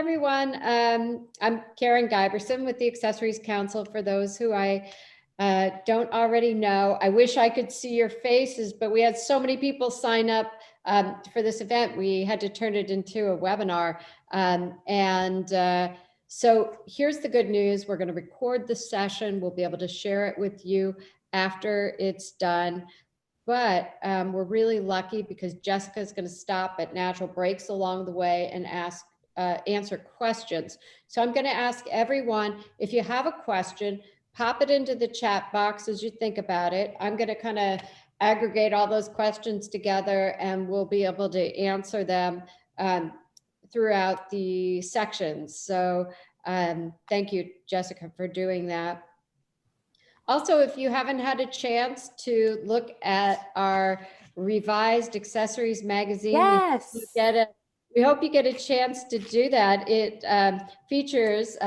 everyone. I'm Karen Giberson with the Accessories Council. For those who I don't already know, I wish I could see your faces, but we had so many people sign up for this event. We had to turn it into a webinar. So here's the good news. We're going to record the session. We'll be able to share it with you after it's done. But we're really lucky because Jessica is going to stop at natural breaks along the way and answer questions. So I'm going to ask everyone, if you have a question, pop it into the chat box as you think about it. I'm going to kind of aggregate all those questions together and we'll be able to answer them throughout the sections. So thank you, Jessica, for doing that. Also, if you haven't had a chance to look at our revised accessories magazine, yes, we hope you get a chance to do that. It features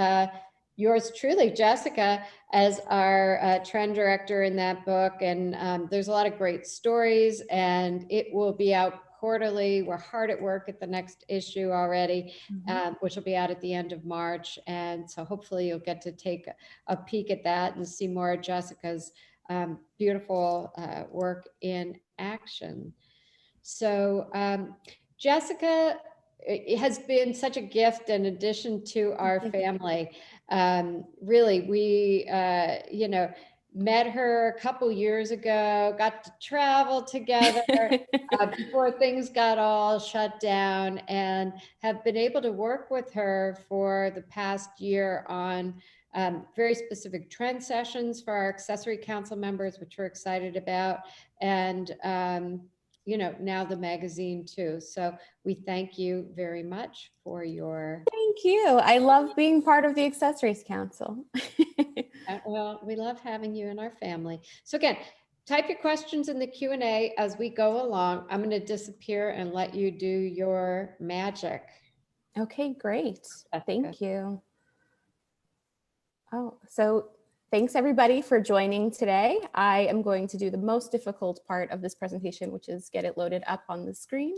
yours truly, Jessica, as our trend director in that book. And there's a lot of great stories, and it will be out quarterly. We're hard at work at the next issue already, which will be out at the end of March. And so hopefully you'll get to take a peek at that and see more of Jessica's beautiful work in action. So Jessica, it has been such a gift and addition to our family. Really, we, met her a couple years ago, got to travel together before things got all shut down, and have been able to work with her for the past year on very specific trend sessions for our accessory council members, which we're excited about. And now the magazine too. So we thank you very much for your. Thank you. I love being part of the Accessories Council. Well, we love having you in our family. So again, type your questions in the Q&A as we go along. I'm going to disappear and let you do your magic. Okay, great. Thank you. Oh, so thanks everybody for joining today. I am going to do the most difficult part of this presentation, which is get it loaded up on the screen.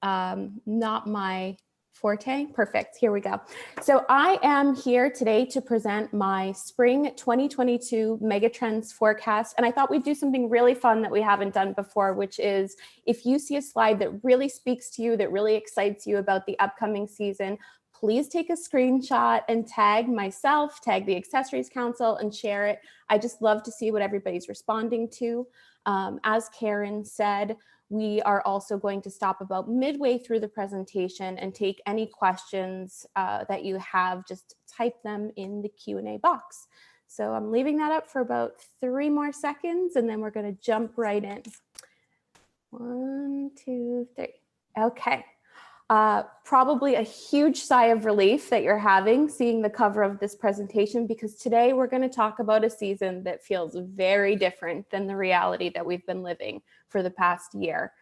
Not my forte. Perfect. Here we go. So I am here today to present my spring 2022 Megatrends forecast. And I thought we'd do something really fun that we haven't done before, which is if you see a slide that really speaks to you, that really excites you about the upcoming season, please take a screenshot and tag myself, tag the Accessories Council, and share it. I just love to see what everybody's responding to. As Karen said, we are also going to stop about midway through the presentation and take any questions that you have. Just type them in the Q&A box. So I'm leaving that up for about 3 more seconds, and then we're going to jump right in. 1, 2, 3. Okay. Probably a huge sigh of relief that you're having seeing the cover of this presentation, because today we're going to talk about a season that feels very different than the reality that we've been living for the past year.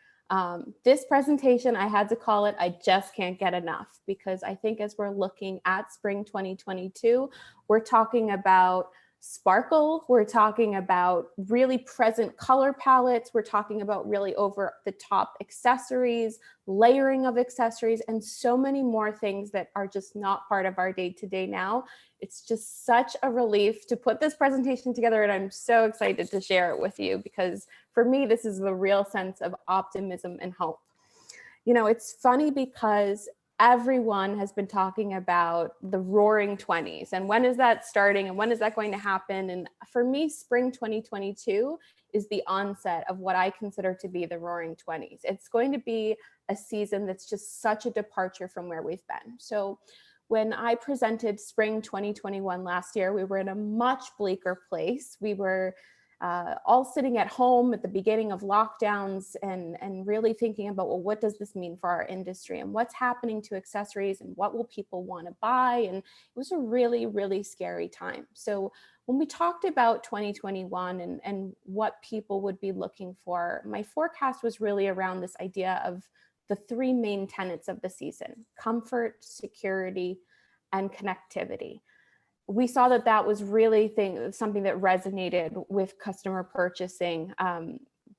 This presentation, I had to call it, I just can't get enough, because I think as we're looking at spring 2022, we're talking about sparkle, we're talking about really present color palettes, we're talking about really over the top accessories, layering of accessories, and so many more things that are just not part of our day-to-day now. It's just such a relief to put this presentation together, and I'm so excited to share it with you, because for me, this is the real sense of optimism and hope. You know, it's funny because everyone has been talking about the roaring 20s and when is that starting and when is that going to happen? And for me, spring 2022 is the onset of what I consider to be the roaring 20s. It's going to be a season that's just such a departure from where we've been. So when I presented spring 2021 last year, we were in a much bleaker place. We were all sitting at home at the beginning of lockdowns and really thinking about, well, what does this mean for our industry and what's happening to accessories and what will people want to buy? And it was a really, really scary time. So when we talked about 2021 and what people would be looking for, my forecast was really around this idea of the 3 main tenets of the season: comfort, security, and connectivity. We saw that was really something that resonated with customer purchasing.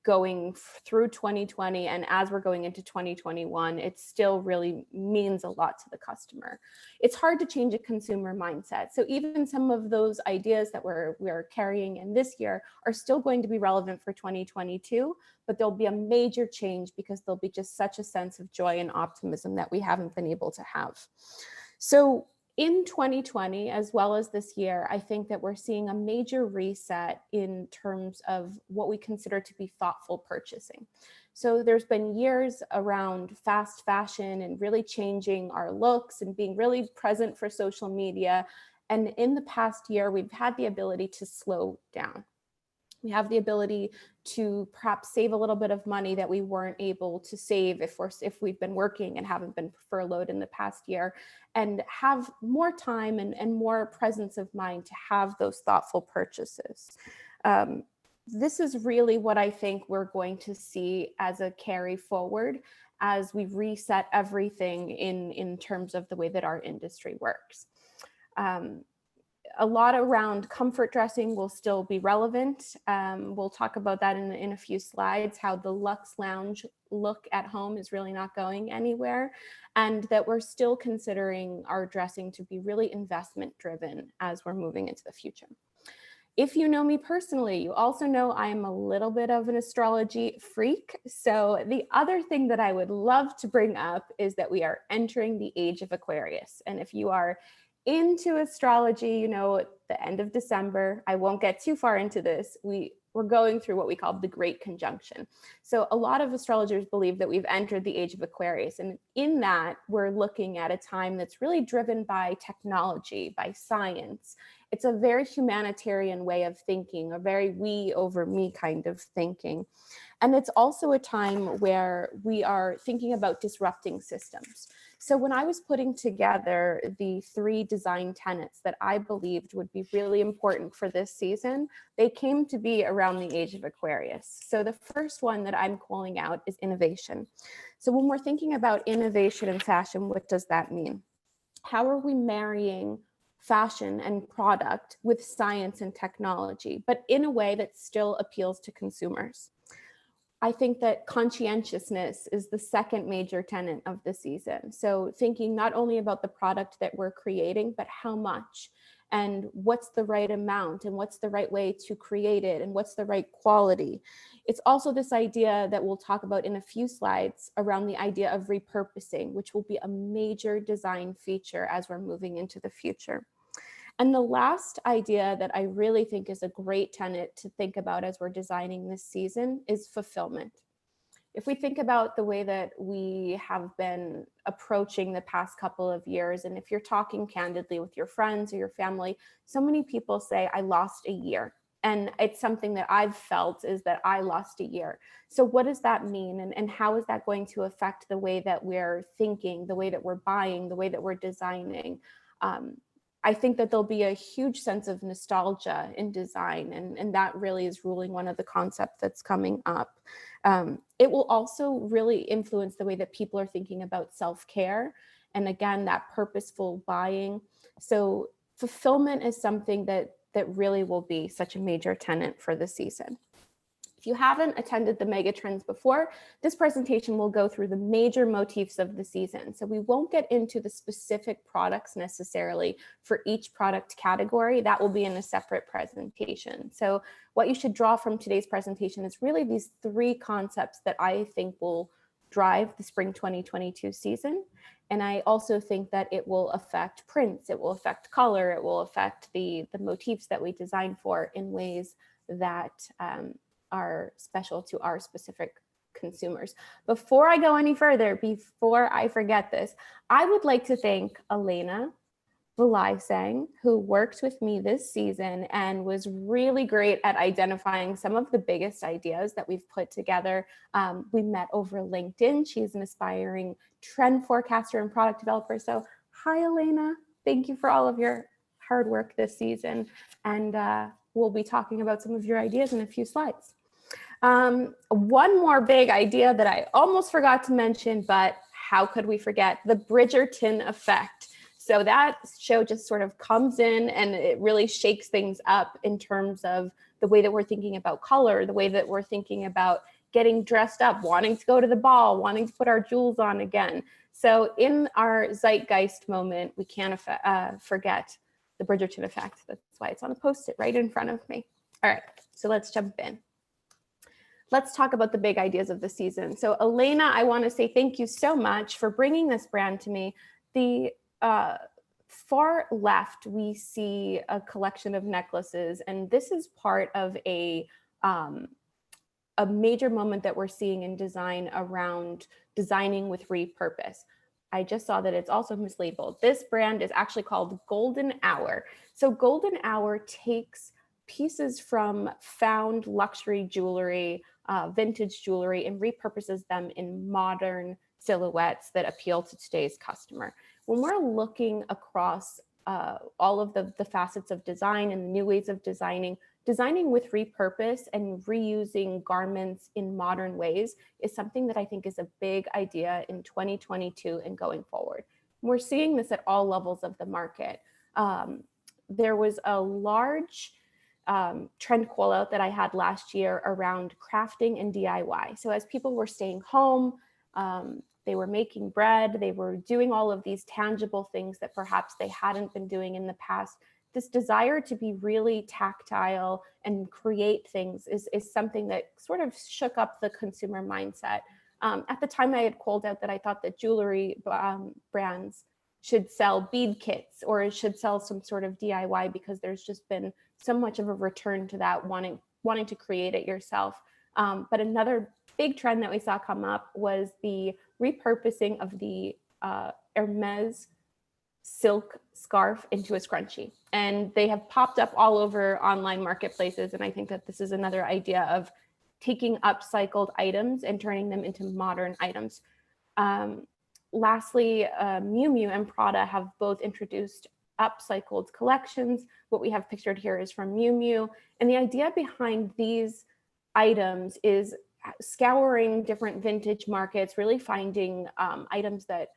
going through 2020 and as we're going into 2021, it still really means a lot to the customer. It's hard to change a consumer mindset. So even some of those ideas that we're carrying in this year are still going to be relevant for 2022, but there'll be a major change because there'll be just such a sense of joy and optimism that we haven't been able to have. So in 2020, as well as this year, I think that we're seeing a major reset in terms of what we consider to be thoughtful purchasing. So there's been years around fast fashion and really changing our looks and being really present for social media. And in the past year, we've had the ability to slow down. We have the ability to perhaps save a little bit of money that we weren't able to save if we've been working and haven't been furloughed in the past year, and have more time and more presence of mind to have those thoughtful purchases. This is really what I think we're going to see as a carry forward as we reset everything in terms of the way that our industry works. A lot around comfort dressing will still be relevant. We'll talk about that in a few slides, how the luxe lounge look at home is really not going anywhere, and that we're still considering our dressing to be really investment driven as we're moving into the future. If you know me personally, you also know I'm a little bit of an astrology freak. So the other thing that I would love to bring up is that we are entering the age of Aquarius. And if you are into astrology, you know, at the end of December, I won't get too far into this, we're going through what we call the Great Conjunction. So a lot of astrologers believe that we've entered the age of Aquarius. And in that, we're looking at a time that's really driven by technology, by science. It's a very humanitarian way of thinking, a very we over me kind of thinking. And it's also a time where we are thinking about disrupting systems. So when I was putting together the 3 design tenets that I believed would be really important for this season, they came to be around the age of Aquarius. So the first one that I'm calling out is innovation. So when we're thinking about innovation in fashion, what does that mean? How are we marrying fashion and product with science and technology, but in a way that still appeals to consumers? I think that conscientiousness is the second major tenet of the season. So thinking not only about the product that we're creating, but how much and what's the right amount and what's the right way to create it and what's the right quality. It's also this idea that we'll talk about in a few slides around the idea of repurposing, which will be a major design feature as we're moving into the future. And the last idea that I really think is a great tenet to think about as we're designing this season is fulfillment. If we think about the way that we have been approaching the past couple of years, and if you're talking candidly with your friends or your family, so many people say, I lost a year. And it's something that I've felt is that I lost a year. So what does that mean? And how is that going to affect the way that we're thinking, the way that we're buying, the way that we're designing? I think that there'll be a huge sense of nostalgia in design, and that really is ruling one of the concepts that's coming up. It will also really influence the way that people are thinking about self-care, and again, that purposeful buying. So fulfillment is something that really will be such a major tenet for the season. If you haven't attended the Megatrends before, this presentation will go through the major motifs of the season. So we won't get into the specific products necessarily for each product category. That will be in a separate presentation. So what you should draw from today's presentation is really these 3 concepts that I think will drive the spring 2022 season. And I also think that it will affect prints, it will affect color, it will affect the motifs that we design for in ways that are special to our specific consumers. Before I go any further, before I forget this, I would like to thank Elena Velaisang, who worked with me this season and was really great at identifying some of the biggest ideas that we've put together. We met over LinkedIn. She's an aspiring trend forecaster and product developer. So hi, Elena. Thank you for all of your hard work this season. And we'll be talking about some of your ideas in a few slides. One more big idea that I almost forgot to mention, but how could we forget? The Bridgerton Effect. So that show just sort of comes in and it really shakes things up in terms of the way that we're thinking about color, the way that we're thinking about getting dressed up, wanting to go to the ball, wanting to put our jewels on again. So in our zeitgeist moment, we can't forget the Bridgerton effect. That's why it's on a Post-it right in front of me. All right, so let's jump in. Let's talk about the big ideas of the season. So Elena, I want to say thank you so much for bringing this brand to me. The far left, we see a collection of necklaces, and this is part of a major moment that we're seeing in design around designing with repurpose. I just saw that it's also mislabeled. This brand is actually called Golden Hour. So Golden Hour takes pieces from found luxury jewelry, vintage jewelry, and repurposes them in modern silhouettes that appeal to today's customer. When we're looking across all of the facets of design and the new ways of designing with repurpose and reusing garments in modern ways is something that I think is a big idea in 2022 and going forward. We're seeing this at all levels of the market. There was a large trend call out that I had last year around crafting and DIY. So as people were staying home, they were making bread, they were doing all of these tangible things that perhaps they hadn't been doing in the past. This desire to be really tactile and create things is something that sort of shook up the consumer mindset. At the time, I had called out that I thought that jewelry brands should sell bead kits or should sell some sort of DIY because there's just been so much of a return to that wanting to create it yourself. But another big trend that we saw come up was the repurposing of the Hermes silk scarf into a scrunchie. And they have popped up all over online marketplaces. And I think that this is another idea of taking upcycled items and turning them into modern items. Lastly, Miu Miu and Prada have both introduced upcycled collections. What we have pictured here is from Miu Miu. And the idea behind these items is scouring different vintage markets, really finding items that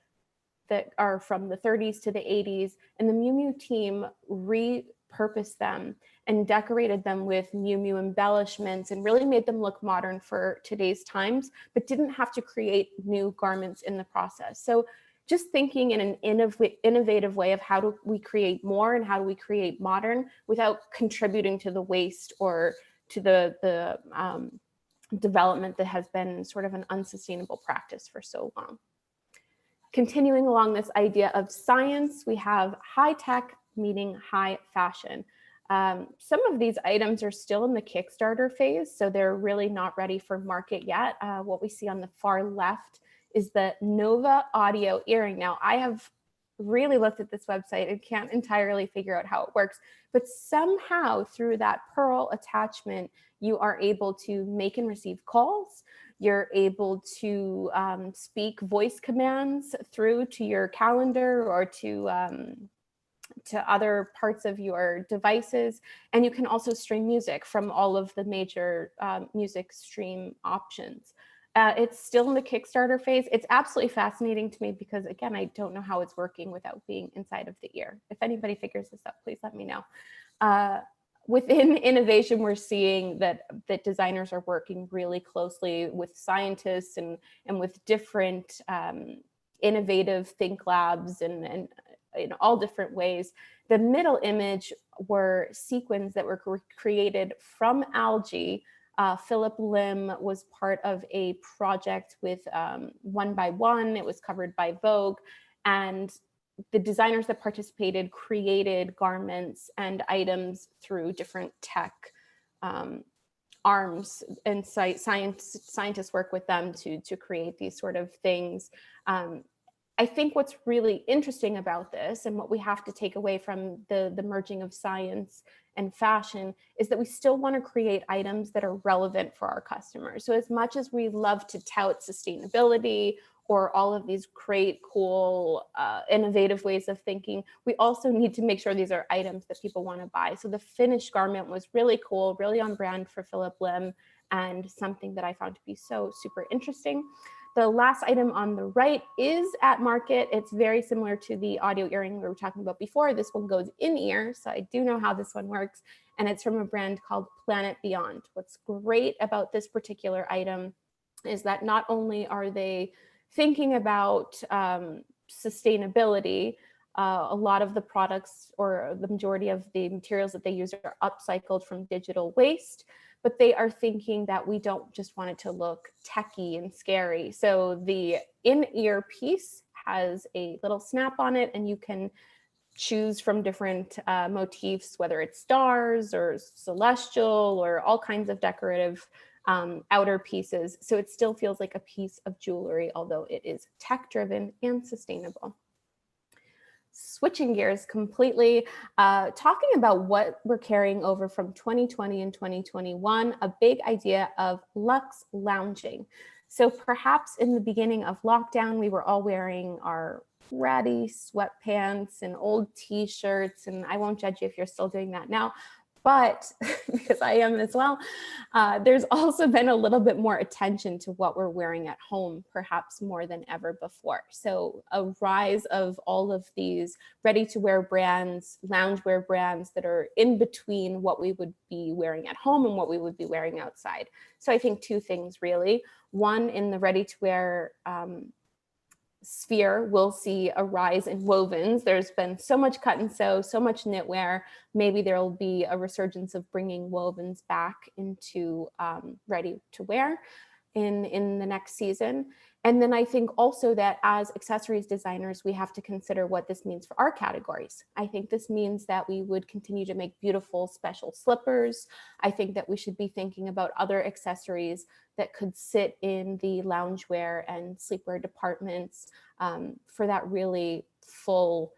are from the 30s to the 80s, and the Miu Miu team repurposed them and decorated them with Miu Miu embellishments and really made them look modern for today's times, but didn't have to create new garments in the process. So just thinking in an innovative way of how do we create more and how do we create modern without contributing to the waste or to the development that has been sort of an unsustainable practice for so long. Continuing along this idea of science, we have high tech meeting high fashion. Some of these items are still in the Kickstarter phase, so they're really not ready for market yet. What we see on the far left is the Nova audio earring. Now, I have really looked at this website and can't entirely figure out how it works, but somehow through that pearl attachment, you are able to make and receive calls. You're able to speak voice commands through to your calendar or to other parts of your devices. And you can also stream music from all of the major music stream options. It's still in the Kickstarter phase. It's absolutely fascinating to me because, again, I don't know how it's working without being inside of the ear. If anybody figures this out, please let me know. Within innovation, we're seeing that designers are working really closely with scientists and with different innovative think labs and in all different ways. The middle image were sequins that were created from algae. Philip Lim was part of a project with One by One. It was covered by Vogue. And the designers that participated created garments and items through different tech arms, and scientists work with them to create these sort of things. I think what's really interesting about this and what we have to take away from the merging of science and fashion is that we still want to create items that are relevant for our customers. So as much as we love to tout sustainability or all of these great, cool, innovative ways of thinking, we also need to make sure these are items that people want to buy. So the finished garment was really cool, really on brand for Philip Lim, and something that I found to be so super interesting. The last item on the right is at market. It's very similar to the audio earring we were talking about before. This one goes in ear, so I do know how this one works. And it's from a brand called Planet Beyond. What's great about this particular item is that not only are they thinking about sustainability, a lot of the products or the majority of the materials that they use are upcycled from digital waste, but they are thinking that we don't just want it to look techy and scary. So the in-ear piece has a little snap on it, and you can choose from different motifs, whether it's stars or celestial or all kinds of decorative outer pieces. So it still feels like a piece of jewelry, although it is tech-driven and sustainable. Switching gears completely, talking about what we're carrying over from 2020 and 2021, a big idea of luxe lounging. So perhaps in the beginning of lockdown, we were all wearing our ratty sweatpants and old t-shirts, and I won't judge you if you're still doing that now, but because I am as well, there's also been a little bit more attention to what we're wearing at home, perhaps more than ever before. So a rise of all of these ready-to-wear brands, loungewear brands that are in between what we would be wearing at home and what we would be wearing outside. So I think two things really. One, in the ready-to-wear sphere, we'll see a rise in wovens. There's been so much cut and sew, so much knitwear. Maybe there will be a resurgence of bringing wovens back into ready to wear in the next season. And then I think also that as accessories designers, we have to consider what this means for our categories. I think this means that we would continue to make beautiful special slippers. I think that we should be thinking about other accessories that could sit in the loungewear and sleepwear departments for that really full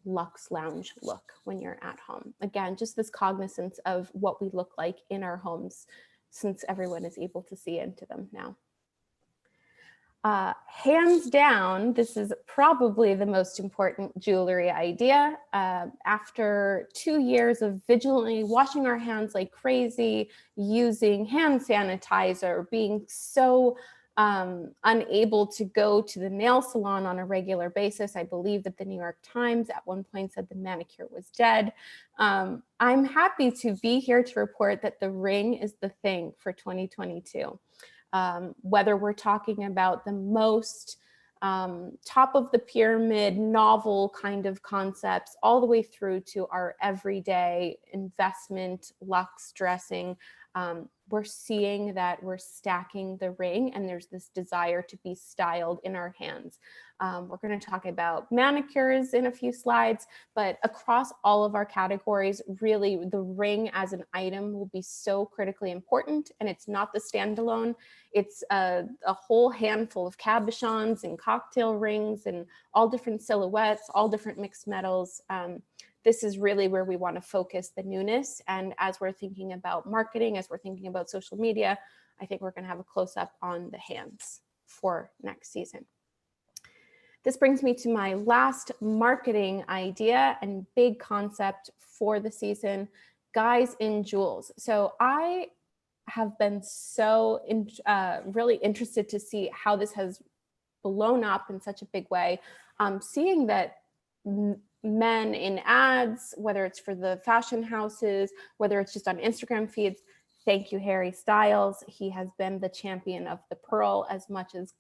luxe lounge look when you're at home. Again, just this cognizance of what we look like in our homes, since everyone is able to see into them now. Hands down, this is probably the most important jewelry idea. After 2 years of vigilantly washing our hands like crazy, using hand sanitizer, being so unable to go to the nail salon on a regular basis. I believe that the New York Times at one point said the manicure was dead. I'm happy to be here to report that the ring is the thing for 2022. Whether we're talking about the most top of the pyramid novel kind of concepts, all the way through to our everyday investment, luxe dressing, we're seeing that we're stacking the ring, and there's this desire to be styled in our hands. We're going to talk about manicures in a few slides, but across all of our categories, really the ring as an item will be so critically important. And it's not the standalone, it's a whole handful of cabochons and cocktail rings and all different silhouettes, all different mixed metals. This is really where we want to focus the newness. And as we're thinking about marketing, as we're thinking about social media, I think we're going to have a close-up on the hands for next season. This brings me to my last marketing idea and big concept for the season, guys in jewels. So I have been so really interested to see how this has blown up in such a big way. Seeing that men in ads, whether it's for the fashion houses, whether it's just on Instagram feeds. Thank you, Harry Styles. He has been the champion of the pearl as much as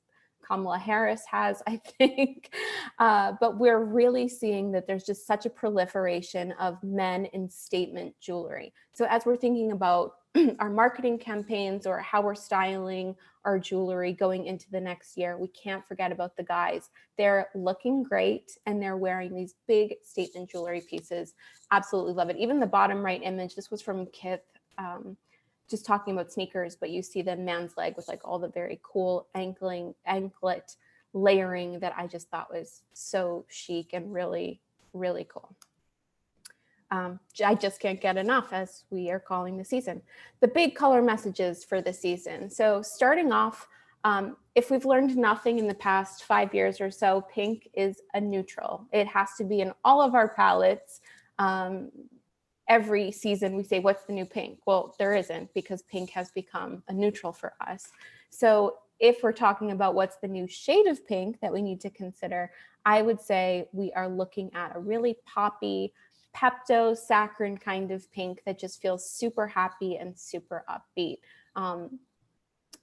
Kamala Harris has, I think. But we're really seeing that there's just such a proliferation of men in statement jewelry. So as we're thinking about our marketing campaigns or how we're styling our jewelry going into the next year, we can't forget about the guys. They're looking great and they're wearing these big statement jewelry pieces. Absolutely love it. Even the bottom right image, this was from Kith, just talking about sneakers, but you see the man's leg with like all the very cool anklet layering that I just thought was so chic and really, really cool. I just can't get enough, as we are calling the season. The big color messages for the season. So starting off, if we've learned nothing in the past 5 years or so, pink is a neutral. It has to be in all of our palettes. Every season we say, what's the new pink? Well, there isn't, because pink has become a neutral for us. So if we're talking about what's the new shade of pink that we need to consider, I would say we are looking at a really poppy, pepto saccharine kind of pink that just feels super happy and super upbeat.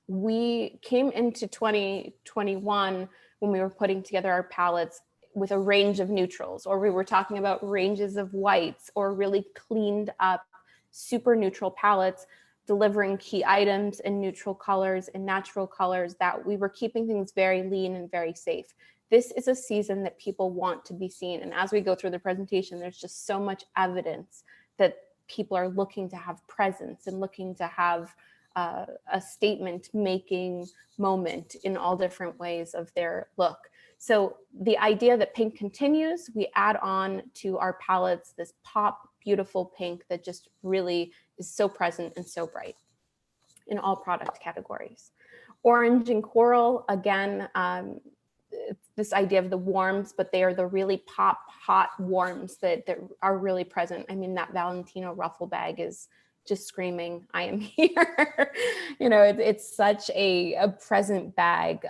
we came into 2021 when we were putting together our palettes with a range of neutrals, or we were talking about ranges of whites, or really cleaned up, super neutral palettes, delivering key items in neutral colors and natural colors, that we were keeping things very lean and very safe. This is a season that people want to be seen. And as we go through the presentation, there's just so much evidence that people are looking to have presence and looking to have a statement making moment in all different ways of their look. So the idea that pink continues, we add on to our palettes this pop, beautiful pink that just really is so present and so bright in all product categories. Orange and coral, again, this idea of the warms, but they are the really pop, hot warms that are really present. I mean, that Valentino ruffle bag is just screaming, I am here. You know, it's such a present bag.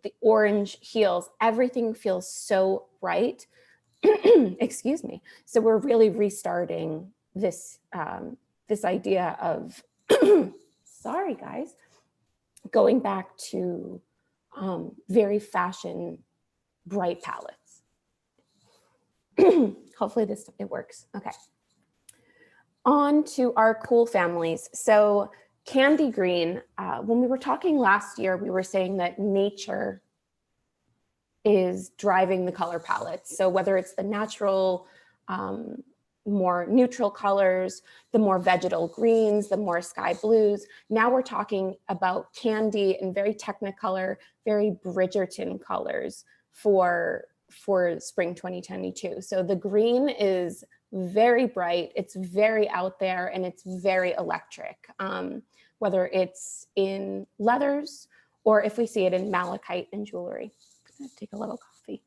The orange heels, everything feels so bright. Excuse me. So we're really restarting this, this idea of, sorry guys, going back to very fashion bright palettes. Hopefully it works. Okay. On to our cool families. So candy green, when we were talking last year, we were saying that nature is driving the color palette. So whether it's the natural, more neutral colors, the more vegetal greens, the more sky blues. Now we're talking about candy and very technicolor, very Bridgerton colors for spring 2022. So the green is very bright, it's very out there, and it's very electric. Whether it's in leathers or if we see it in malachite and jewelry. I'm gonna take a little coffee.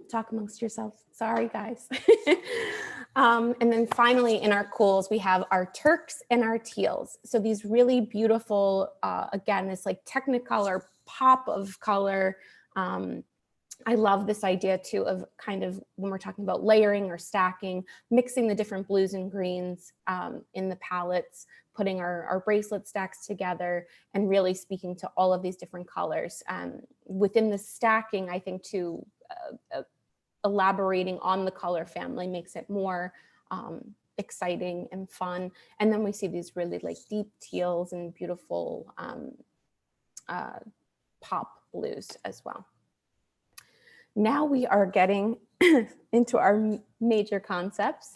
Talk amongst yourselves. Sorry, guys. And then finally, in our cools, we have our Turks and our Teals. So these really beautiful, again, this like technicolor pop of color. I love this idea too of kind of when we're talking about layering or stacking, mixing the different blues and greens in the palettes, putting our bracelet stacks together, and really speaking to all of these different colors. Within the stacking, I think too, elaborating on the color family makes it more exciting and fun. And then we see these really like deep teals and beautiful pop blues as well. Now we are getting into our major concepts,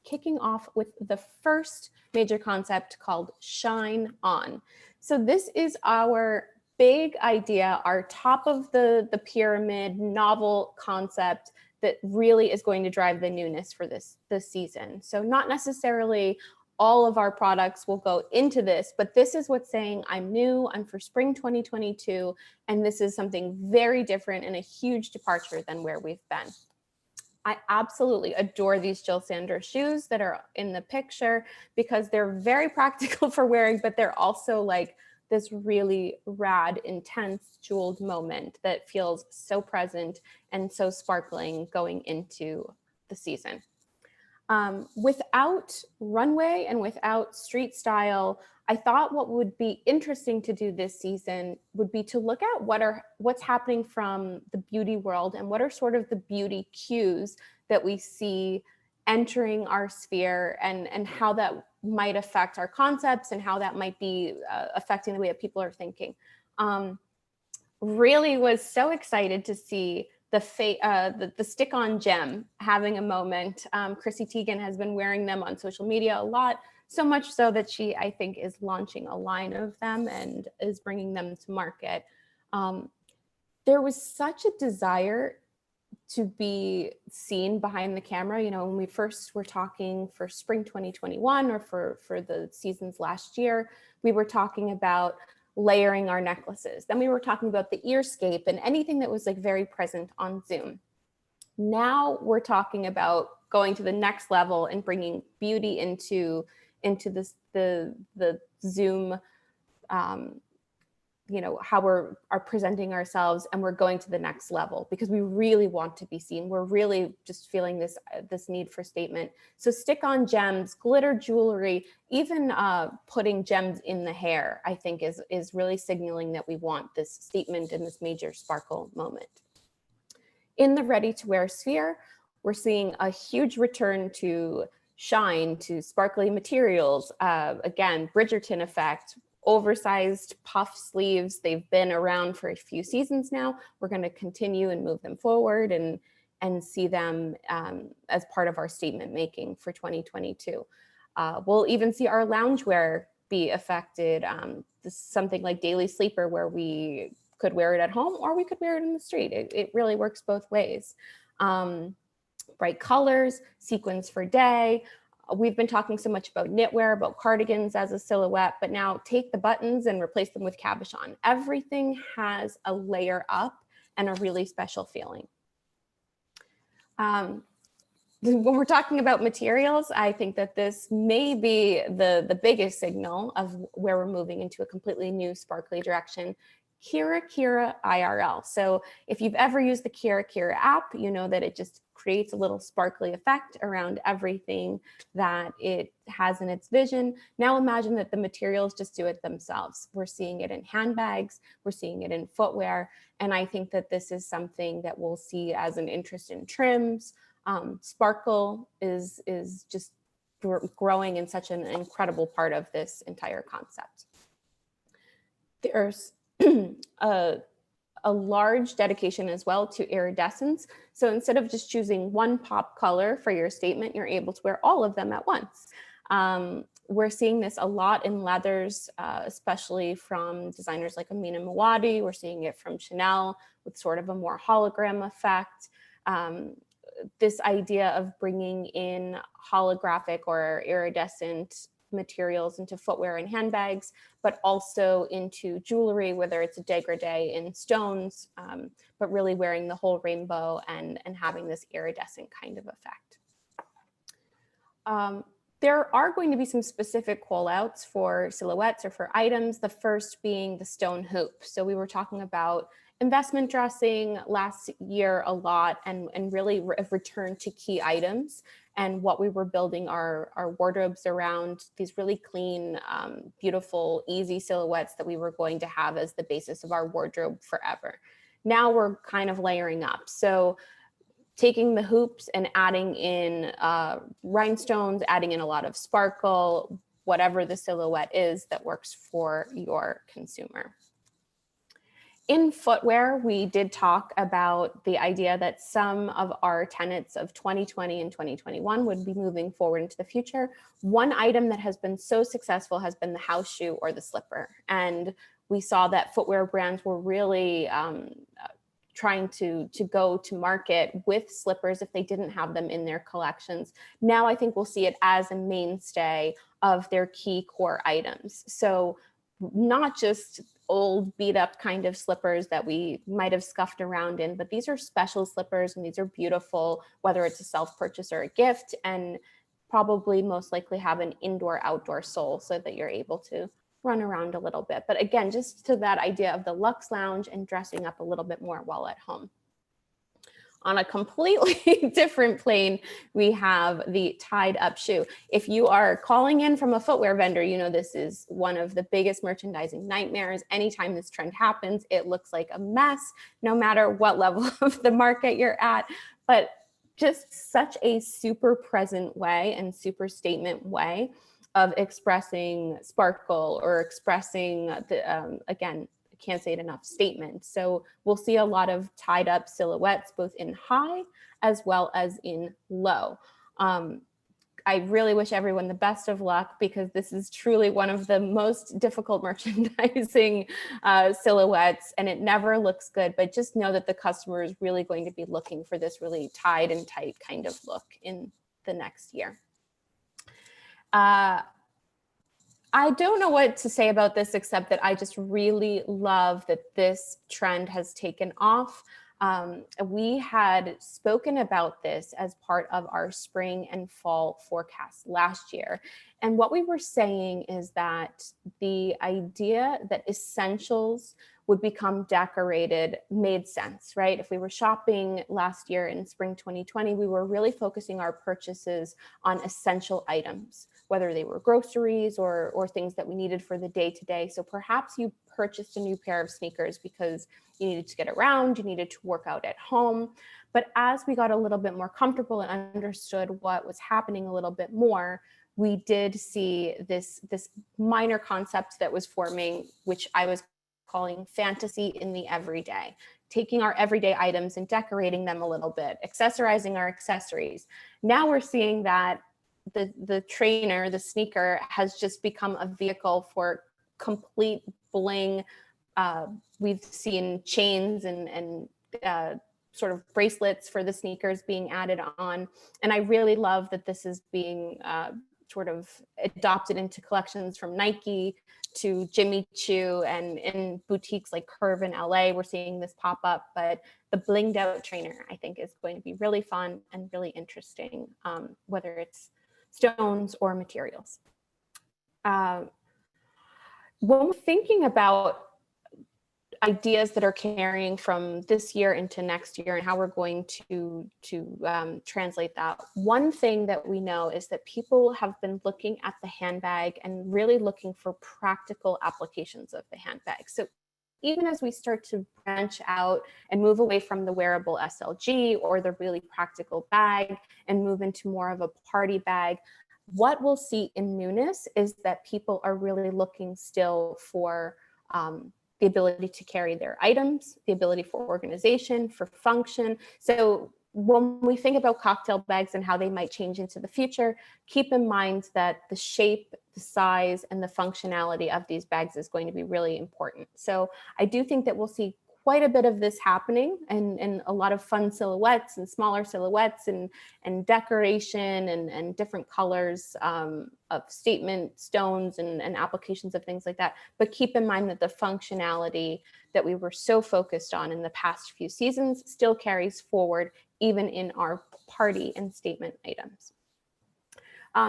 kicking off with the first major concept called Shine On. So this is our big idea, our top of the pyramid novel concept that really is going to drive the newness for this season. So not necessarily all of our products will go into this, but this is what's saying I'm new, I'm for spring 2022, and this is something very different and a huge departure than where we've been. I absolutely adore these Jill Sanders shoes that are in the picture because they're very practical for wearing, but they're also like this really rad, intense jeweled moment that feels so present and so sparkling going into the season. Without runway and without street style, I thought what would be interesting to do this season would be to look at what's happening from the beauty world and what are sort of the beauty cues that we see entering our sphere, and how that might affect our concepts and how that might be affecting the way that people are thinking. Really was so excited to see the stick-on gem having a moment. Chrissy Teigen has been wearing them on social media a lot, so much so that she, I think, is launching a line of them and is bringing them to market. There was such a desire to be seen behind the camera. You know, when we first were talking for spring 2021 or for the seasons last year, we were talking about layering our necklaces. Then we were talking about the earscape and anything that was like very present on Zoom. Now we're talking about going to the next level and bringing beauty into this, the Zoom how are presenting ourselves, and we're going to the next level because we really want to be seen. We're really just feeling this need for statement. So stick on gems, glitter jewelry, even putting gems in the hair, I think is really signaling that we want this statement and this major sparkle moment. In the ready to wear sphere, we're seeing a huge return to shine, to sparkly materials. Again, Bridgerton Effect, oversized puff sleeves. They've been around for a few seasons now. We're going to continue and move them forward and see them as part of our statement making for 2022. We'll even see our loungewear be affected. This is something like daily sleeper, where we could wear it at home or we could wear it in the street. It really works both ways. Bright colors, sequins for day. We've been talking so much about knitwear, about cardigans as a silhouette, but now take the buttons and replace them with cabochon. Everything has a layer up and a really special feeling. When we're talking about materials, I think that this may be the biggest signal of where we're moving into a completely new sparkly direction. Kira IRL. So if you've ever used the Kira app, you know that it just creates a little sparkly effect around everything that it has in its vision. Now imagine that the materials just do it themselves. We're seeing it in handbags, we're seeing it in footwear, and I think that this is something that we'll see as an interest in trims. Sparkle is just growing in such an incredible part of this entire concept. There's a large dedication as well to iridescence. So instead of just choosing one pop color for your statement, you're able to wear all of them at once. We're seeing this a lot in leathers, especially from designers like Amina Muaddi. We're seeing it from Chanel with sort of a more hologram effect. This idea of bringing in holographic or iridescent materials into footwear and handbags, but also into jewelry, whether it's a dégradé in stones, but really wearing the whole rainbow and having this iridescent kind of effect. There are going to be some specific call outs for silhouettes or for items, the first being the stone hoop. So we were talking about investment dressing last year a lot, and really returned to key items and what we were building our wardrobes around, these really clean, beautiful, easy silhouettes that we were going to have as the basis of our wardrobe forever. Now we're kind of layering up. So taking the hoops and adding in rhinestones, adding in a lot of sparkle, whatever the silhouette is that works for your consumer. In footwear, we did talk about the idea that some of our tenets of 2020 and 2021 would be moving forward into the future. One item that has been so successful has been the house shoe or the slipper. And we saw that footwear brands were really trying to go to market with slippers if they didn't have them in their collections. Now I think we'll see it as a mainstay of their key core items. So not just old beat up kind of slippers that we might have scuffed around in, but these are special slippers and these are beautiful, whether it's a self-purchase or a gift, and probably most likely have an indoor outdoor sole so that you're able to run around a little bit. But again, just to that idea of the luxe lounge and dressing up a little bit more while at home. On a completely different plane, we have the tied up shoe. If you are calling in from a footwear vendor, you know this is one of the biggest merchandising nightmares. Anytime this trend happens, it looks like a mess, no matter what level of the market you're at. But just such a super present way and super statement way of expressing sparkle or expressing the, again, I can't say it enough, statement. So we'll see a lot of tied up silhouettes, both in high as well as in low. I really wish everyone the best of luck because this is truly one of the most difficult merchandising silhouettes, and it never looks good, but just know that the customer is really going to be looking for this really tied and tight kind of look in the next year. I don't know what to say about this except that I just really love that this trend has taken off. We had spoken about this as part of our spring and fall forecast last year. And what we were saying is that the idea that essentials would become decorated made sense, right? If we were shopping last year in spring 2020, we were really focusing our purchases on essential items, whether they were groceries or things that we needed for the day to day. So perhaps you purchased a new pair of sneakers because you needed to get around, you needed to work out at home. But as we got a little bit more comfortable and understood what was happening a little bit more, we did see this minor concept that was forming, which I was calling fantasy in the everyday, taking our everyday items and decorating them a little bit, accessorizing our accessories. Now we're seeing that the trainer, the sneaker, has just become a vehicle for complete bling. We've seen chains and sort of bracelets for the sneakers being added on. And I really love that this is being sort of adopted into collections from Nike to Jimmy Choo, and in boutiques like Curve in LA, we're seeing this pop up. But the blinged out trainer, I think, is going to be really fun and really interesting, whether it's stones or materials. When we're thinking about ideas that are carrying from this year into next year and how we're going to translate that, one thing that we know is that people have been looking at the handbag and really looking for practical applications of the handbag. So even as we start to branch out and move away from the wearable SLG or the really practical bag and move into more of a party bag, what we'll see in newness is that people are really looking still for the ability to carry their items, the ability for organization, for function. So when we think about cocktail bags and how they might change into the future, keep in mind that the shape, the size, and the functionality of these bags is going to be really important. So I do think that we'll see quite a bit of this happening, and a lot of fun silhouettes and smaller silhouettes and decoration and different colors of statement stones and applications of things like that. But keep in mind that the functionality that we were so focused on in the past few seasons still carries forward even in our party and statement items.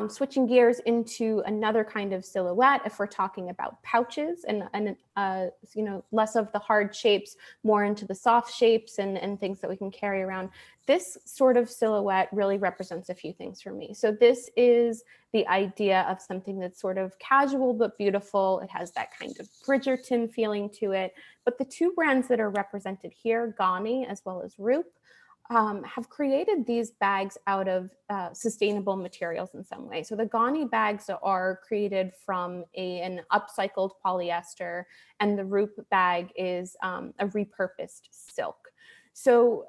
Switching gears into another kind of silhouette, if we're talking about pouches and you know, less of the hard shapes, more into the soft shapes and things that we can carry around. This sort of silhouette really represents a few things for me. So this is the idea of something that's sort of casual but beautiful. It has that kind of Bridgerton feeling to it. But the two brands that are represented here, Ghani as well as Roop, have created these bags out of sustainable materials in some way. So the Ghani bags are created from an upcycled polyester, and the Roop bag is a repurposed silk. So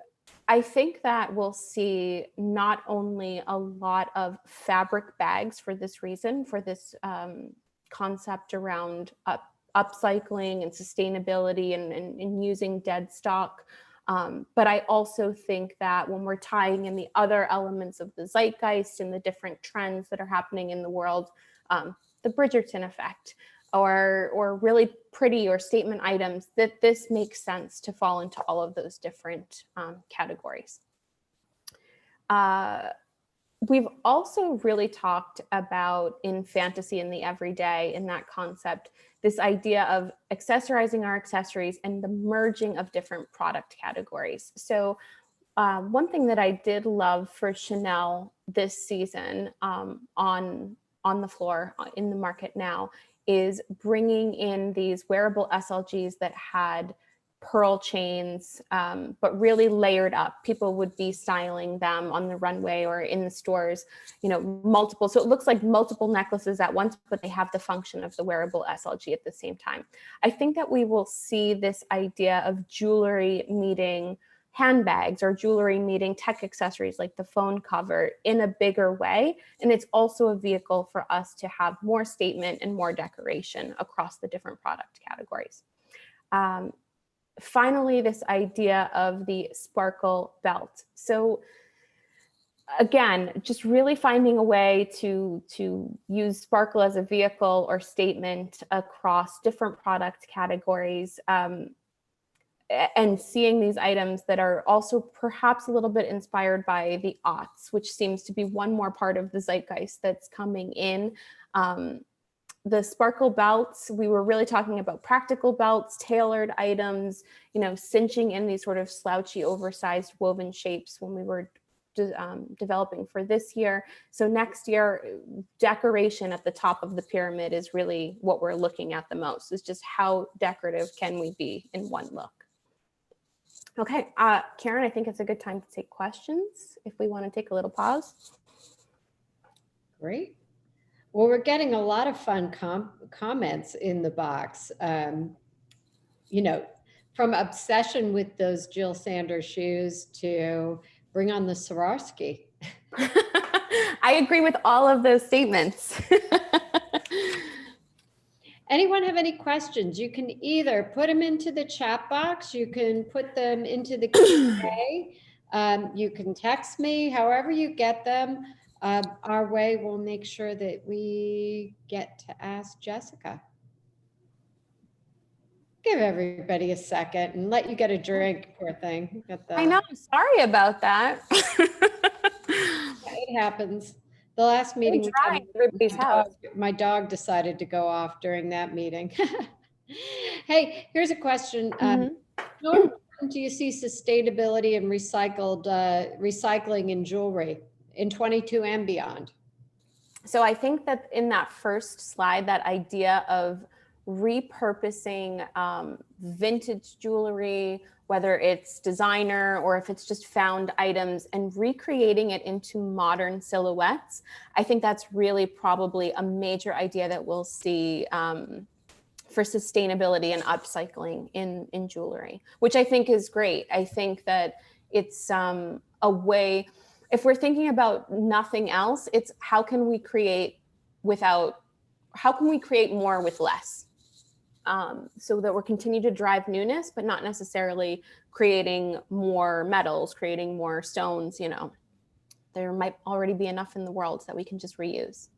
I think that we'll see not only a lot of fabric bags for this reason, for this concept around upcycling and sustainability and using dead stock, but I also think that when we're tying in the other elements of the zeitgeist and the different trends that are happening in the world, the Bridgerton effect, or really pretty or statement items, that this makes sense to fall into all of those different categories. We've also really talked about in fantasy in the everyday, in that concept, this idea of accessorizing our accessories and the merging of different product categories. So one thing that I did love for Chanel this season on the floor in the market now is bringing in these wearable SLGs that had pearl chains, but really layered up. People would be styling them on the runway or in the stores, you know, multiple. So it looks like multiple necklaces at once, but they have the function of the wearable SLG at the same time. I think that we will see this idea of jewelry meeting handbags or jewelry meeting tech accessories like the phone cover in a bigger way. And it's also a vehicle for us to have more statement and more decoration across the different product categories. Finally, this idea of the sparkle belt. So again, just really finding a way to use sparkle as a vehicle or statement across different product categories. and seeing these items that are also perhaps a little bit inspired by the aughts, which seems to be one more part of the zeitgeist that's coming in. The sparkle belts, we were really talking about practical belts, tailored items, cinching in these sort of slouchy, oversized woven shapes when we were developing for this year. So next year, decoration at the top of the pyramid is really what we're looking at the most. Is just how decorative can we be in one look. Okay, Karen, I think it's a good time to take questions if we want to take a little pause. Great. Well, we're getting a lot of fun comments in the box. From obsession with those Jill Sanders shoes to bring on the Swarovski. I agree with all of those statements. Anyone have any questions? You can either put them into the chat box, you can put them into the Q&A, you can text me, however you get them. Our way will make sure that we get to ask Jessica. Give everybody a second and let you get a drink, poor thing. I know, I'm sorry about that. It happens. The last meeting, my dog decided to go off during that meeting. Hey, here's a question. How important do you see sustainability and recycling in jewelry in 22 and beyond? So I think that in that first slide, that idea of repurposing vintage jewelry, whether it's designer or if it's just found items, and recreating it into modern silhouettes, I think that's really probably a major idea that we'll see for sustainability and upcycling in jewelry, which I think is great. I think that it's a way, if we're thinking about nothing else, it's how can we create more with less? So that we're continuing to drive newness, but not necessarily creating more metals, creating more stones. There might already be enough in the world that we can just reuse.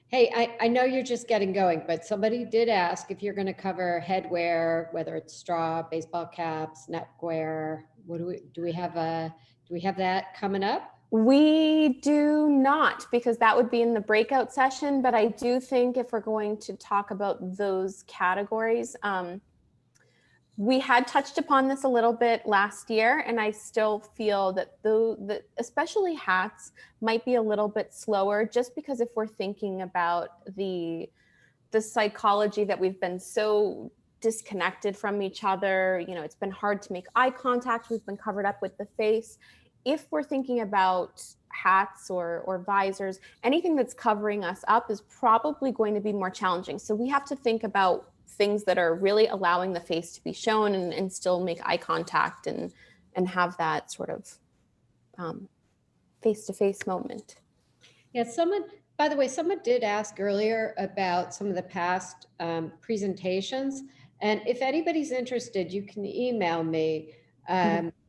Hey, I know you're just getting going, but somebody did ask if you're going to cover headwear, whether it's straw, baseball caps, neckwear. Do we have that coming up? We do not, because that would be in the breakout session, but I do think if we're going to talk about those categories, we had touched upon this a little bit last year, and I still feel that especially hats might be a little bit slower, just because if we're thinking about the psychology that we've been so disconnected from each other, it's been hard to make eye contact, we've been covered up with the face. If we're thinking about hats or visors, anything that's covering us up is probably going to be more challenging. So we have to think about things that are really allowing the face to be shown and still make eye contact and have that sort of face-to-face moment. Yeah, by the way, someone did ask earlier about some of the past presentations. And if anybody's interested, you can email me.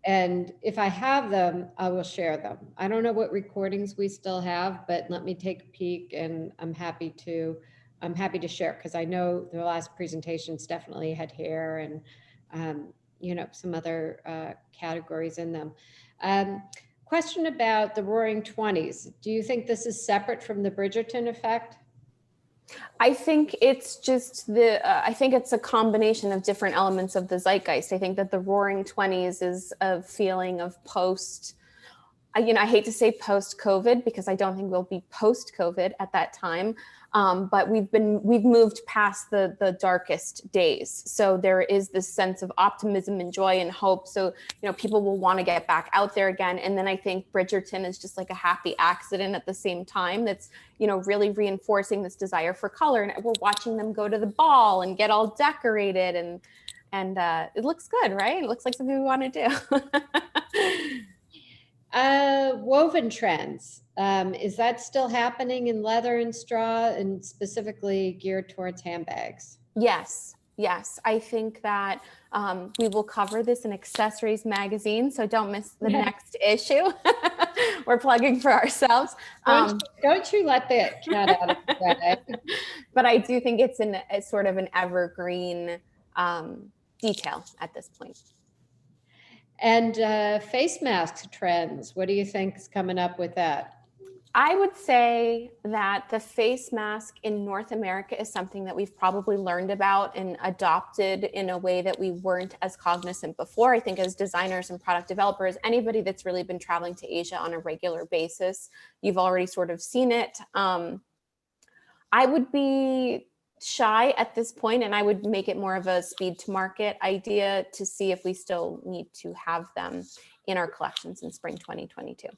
And if I have them, I will share them. I don't know what recordings we still have, but let me take a peek, and I'm happy to share, because I know the last presentations definitely had hair and some other categories in them. Question about the Roaring 20s. Do you think this is separate from the Bridgerton effect? I think it's just I think it's a combination of different elements of the zeitgeist. I think that the Roaring 20s is a feeling of I hate to say post-COVID, because I don't think we'll be post-COVID at that time. But we've moved past the darkest days. So there is this sense of optimism and joy and hope. So, people will want to get back out there again. And then I think Bridgerton is just like a happy accident at the same time that's, really reinforcing this desire for color. And we're watching them go to the ball and get all decorated, and it looks good, right? It looks like something we want to do. Woven trends. Is that still happening in leather and straw, and specifically geared towards handbags? Yes. I think that we will cover this in Accessories magazine, so don't miss the next issue. We're plugging for ourselves. Don't you let that cat out of the bag. But I do think it's sort of an evergreen detail at this point. And face mask trends, what do you think is coming up with that? I would say that the face mask in North America is something that we've probably learned about and adopted in a way that we weren't as cognizant before. I think as designers and product developers, anybody that's really been traveling to Asia on a regular basis, you've already sort of seen it. I would be shy at this point, and I would make it more of a speed to market idea to see if we still need to have them in our collections in spring 2022.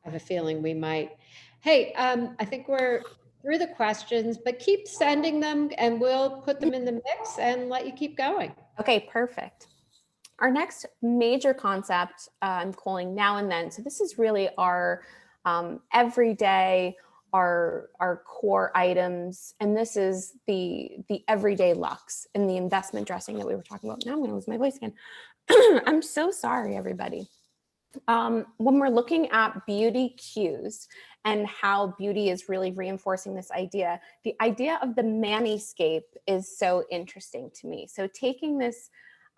I have a feeling we might. Hey, I think we're through the questions, but keep sending them and we'll put them in the mix and let you keep going. Okay, perfect. Our next major concept I'm calling now and then. So this is really our everyday, our core items, and this is the everyday luxe and the investment dressing that we were talking about. Now I'm going to lose my voice again. I'm so sorry, everybody. When we're looking at beauty cues and how beauty is really reinforcing this idea, the idea of the maniscape is so interesting to me. So taking this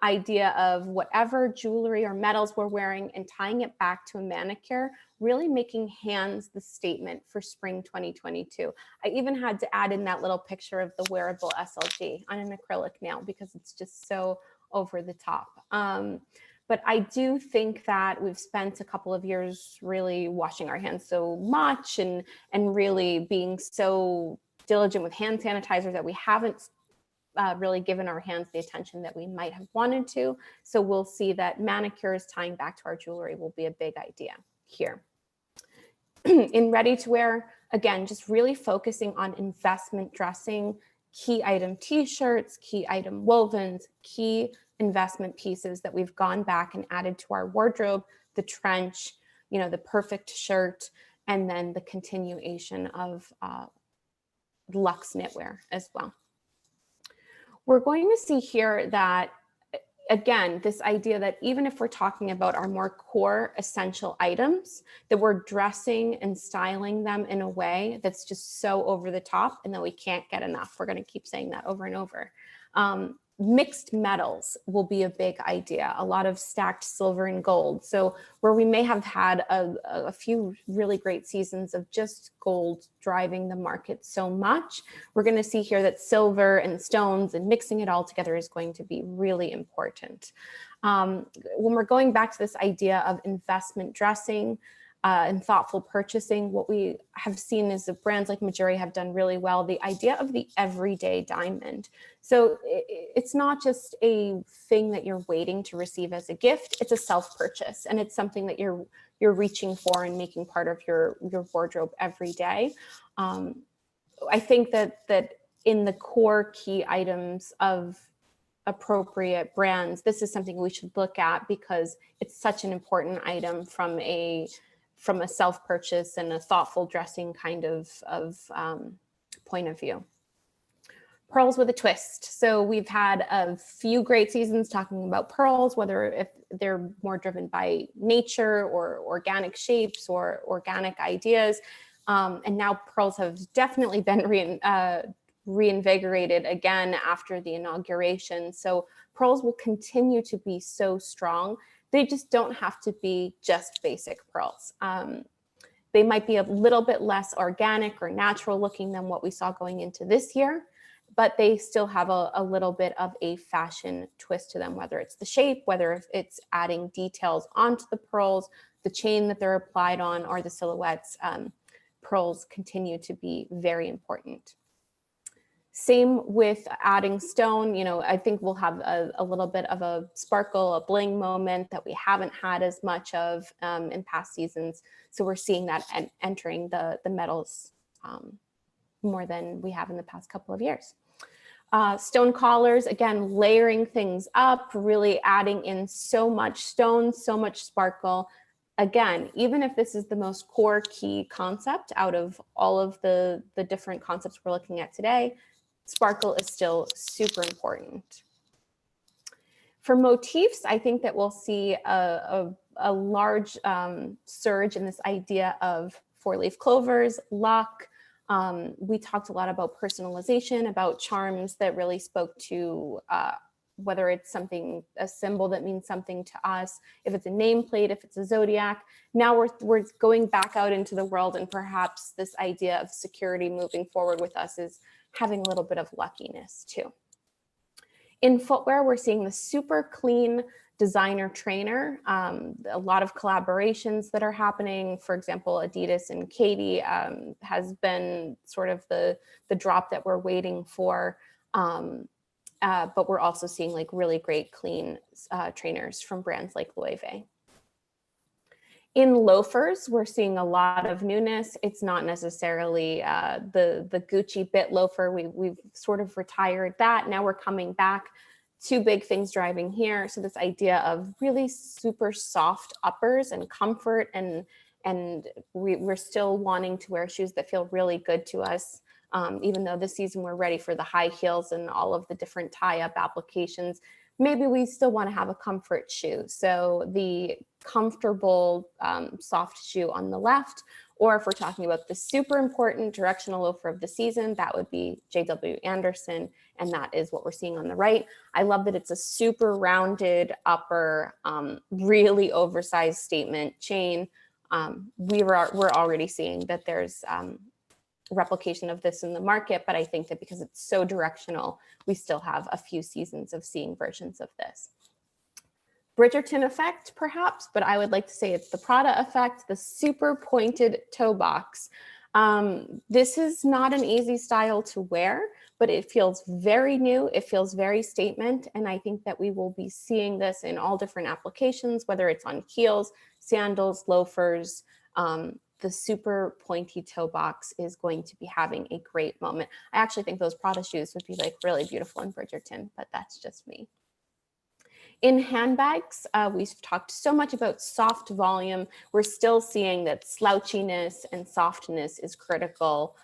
idea of whatever jewelry or metals we're wearing and tying it back to a manicure, really making hands the statement for spring 2022. I even had to add in that little picture of the wearable SLG on an acrylic nail because it's just so over the top. But I do think that we've spent a couple of years really washing our hands so much and really being so diligent with hand sanitizer that we haven't really given our hands the attention that we might have wanted to. So we'll see that manicures tying back to our jewelry will be a big idea here. In ready to wear, again, just really focusing on investment dressing, key item t-shirts, key item wovens, key investment pieces that we've gone back and added to our wardrobe, the trench, you know, the perfect shirt, and then the continuation of luxe knitwear as well. We're going to see here that, again, this idea that even if we're talking about our more core essential items, that we're dressing and styling them in a way that's just so over the top and that we can't get enough. We're going to keep saying that over and over. Mixed metals will be a big idea, a lot of stacked silver and gold. So where we may have had a few really great seasons of just gold driving the market so much, we're going to see here that silver and stones and mixing it all together is going to be really important. When we're going back to this idea of investment dressing, and thoughtful purchasing, what we have seen is that brands like Mejuri have done really well, the idea of the everyday diamond. So it's not just a thing that you're waiting to receive as a gift, it's a self-purchase, and it's something that you're reaching for and making part of your wardrobe every day. I think that in the core key items of appropriate brands, this is something we should look at because it's such an important item from a self-purchase and a thoughtful dressing kind of point of view. Pearls with a twist. So we've had a few great seasons talking about pearls, whether if they're more driven by nature or organic shapes or organic ideas. And now pearls have definitely been reinvigorated again after the inauguration. So pearls will continue to be so strong. They just don't have to be just basic pearls. They might be a little bit less organic or natural looking than what we saw going into this year, but they still have a little bit of a fashion twist to them, whether it's the shape, whether it's adding details onto the pearls, the chain that they're applied on, or the silhouettes. Pearls continue to be very important. Same with adding stone. You know, I think we'll have a little bit of a sparkle, a bling moment that we haven't had as much of in past seasons. So we're seeing that entering the metals more than we have in the past couple of years. Stone collars, again, layering things up, really adding in so much stone, so much sparkle. Again, even if this is the most core key concept out of all of the different concepts we're looking at today, sparkle is still super important. For motifs, I think that we'll see a large surge in this idea of four-leaf clovers, luck, We talked a lot about personalization, about charms that really spoke to whether it's something, a symbol that means something to us, if it's a nameplate, if it's a zodiac. Now we're going back out into the world, and perhaps this idea of security moving forward with us is having a little bit of luckiness too. In footwear, we're seeing the super clean designer trainer, a lot of collaborations that are happening. For example, Adidas and Katie has been sort of the drop that we're waiting for. But we're also seeing like really great clean trainers from brands like Loewe. In loafers, we're seeing a lot of newness. It's not necessarily the Gucci bit loafer. We've sort of retired that. Now we're coming back. Two big things driving here. So this idea of really super soft uppers and comfort, and we're still wanting to wear shoes that feel really good to us. Even though this season we're ready for the high heels and all of the different tie-up applications, maybe we still want to have a comfort shoe. So the comfortable soft shoe on the left, or if we're talking about the super important directional loafer of the season, that would be JW Anderson, and that is what we're seeing on the right. I love that it's a super rounded upper, really oversized statement chain. We're already seeing that there's replication of this in the market, but I think that because it's so directional, we still have a few seasons of seeing versions of this. Bridgerton Effect, perhaps, but I would like to say it's the Prada Effect, the super pointed toe box. This is not an easy style to wear, but it feels very new. It feels very statement. And I think that we will be seeing this in all different applications, whether it's on heels, sandals, loafers. The super pointy toe box is going to be having a great moment. I actually think those Prada shoes would be like really beautiful in Bridgerton, but that's just me. In handbags, we've talked so much about soft volume. We're still seeing that slouchiness and softness is critical,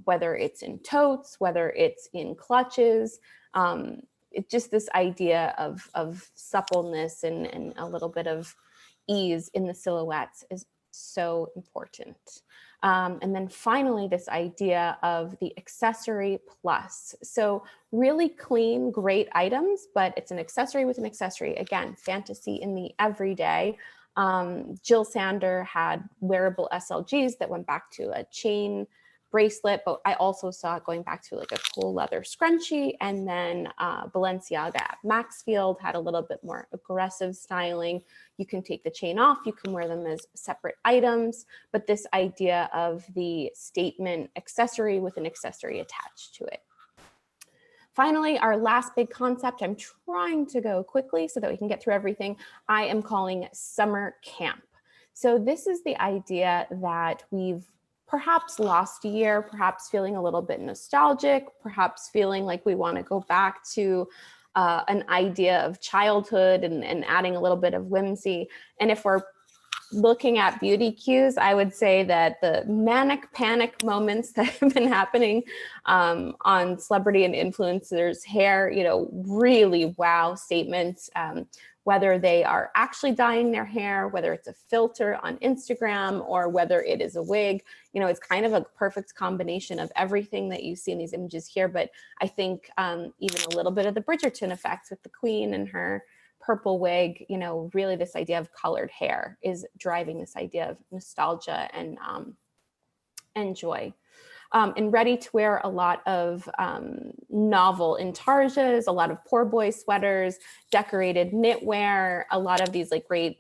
whether it's in totes, whether it's in clutches. It's just this idea of suppleness and a little bit of ease in the silhouettes is so important. And then finally, this idea of the accessory plus. So really clean, great items, but it's an accessory with an accessory. Again, fantasy in the everyday. Jill Sander had wearable SLGs that went back to a chain bracelet, but I also saw it going back to like a cool leather scrunchie. And then Balenciaga at Maxfield had a little bit more aggressive styling. You can take the chain off, you can wear them as separate items, but this idea of the statement accessory with an accessory attached to it. Finally, our last big concept, I'm trying to go quickly so that we can get through everything, I am calling summer camp. So this is the idea that we've perhaps lost a year, perhaps feeling a little bit nostalgic, perhaps feeling like we want to go back to an idea of childhood and adding a little bit of whimsy. And if we're looking at beauty cues, I would say that the manic panic moments that have been happening on celebrity and influencers' hair, you know, really wow statements, whether they are actually dyeing their hair, whether it's a filter on Instagram, or whether it is a wig. You know, it's kind of a perfect combination of everything that you see in these images here. But I think even a little bit of the Bridgerton effect with the Queen and her purple wig, you know, really this idea of colored hair is driving this idea of nostalgia and joy. In ready to wear, a lot of novel intarsias, a lot of poor boy sweaters, decorated knitwear, a lot of these like great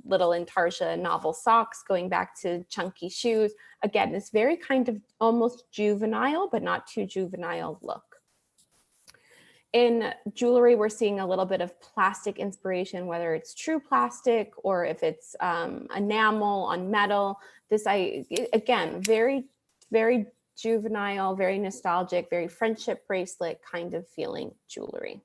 little intarsia novel socks going back to chunky shoes. Again, this very kind of almost juvenile, but not too juvenile look. In jewelry, we're seeing a little bit of plastic inspiration, whether it's true plastic or if it's enamel on metal. This, again, very, very juvenile, very nostalgic, very friendship bracelet kind of feeling jewelry.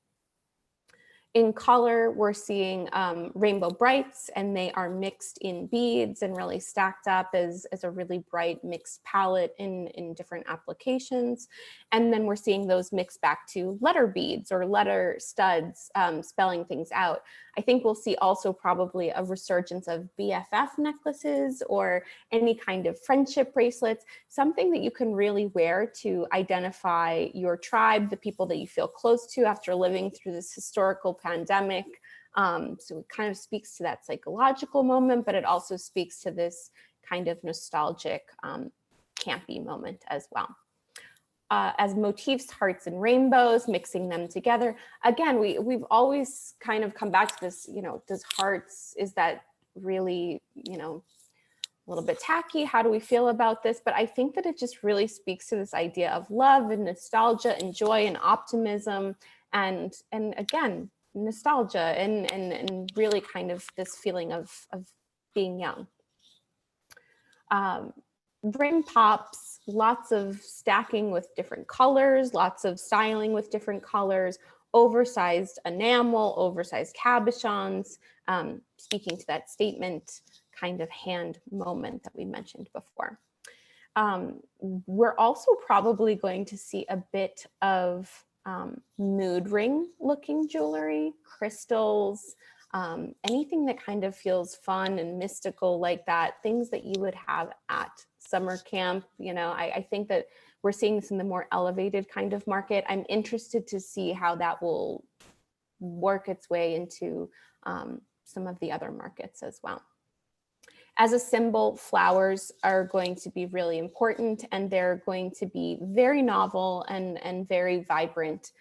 In color, we're seeing rainbow brights, and they are mixed in beads and really stacked up as a really bright mixed palette in different applications. And then we're seeing those mixed back to letter beads or letter studs, spelling things out. I think we'll see also probably a resurgence of BFF necklaces or any kind of friendship bracelets, something that you can really wear to identify your tribe, the people that you feel close to after living through this historical pandemic. So it kind of speaks to that psychological moment, but it also speaks to this kind of nostalgic, campy moment as well. As motifs, hearts and rainbows, mixing them together. Again, we've always kind of come back to this, does hearts, is that really, a little bit tacky? How do we feel about this? But I think that it just really speaks to this idea of love and nostalgia and joy and optimism and again, nostalgia and really kind of this feeling of being young. Ring pops, lots of stacking with different colors, lots of styling with different colors, oversized enamel, oversized cabochons, speaking to that statement kind of hand moment that we mentioned before. We're also probably going to see a bit of mood ring looking jewelry, crystals, anything that kind of feels fun and mystical like that, things that you would have at summer camp. I think that we're seeing this in the more elevated kind of market. I'm interested to see how that will work its way into some of the other markets as well. As a symbol, flowers are going to be really important, and they're going to be very novel and very vibrant,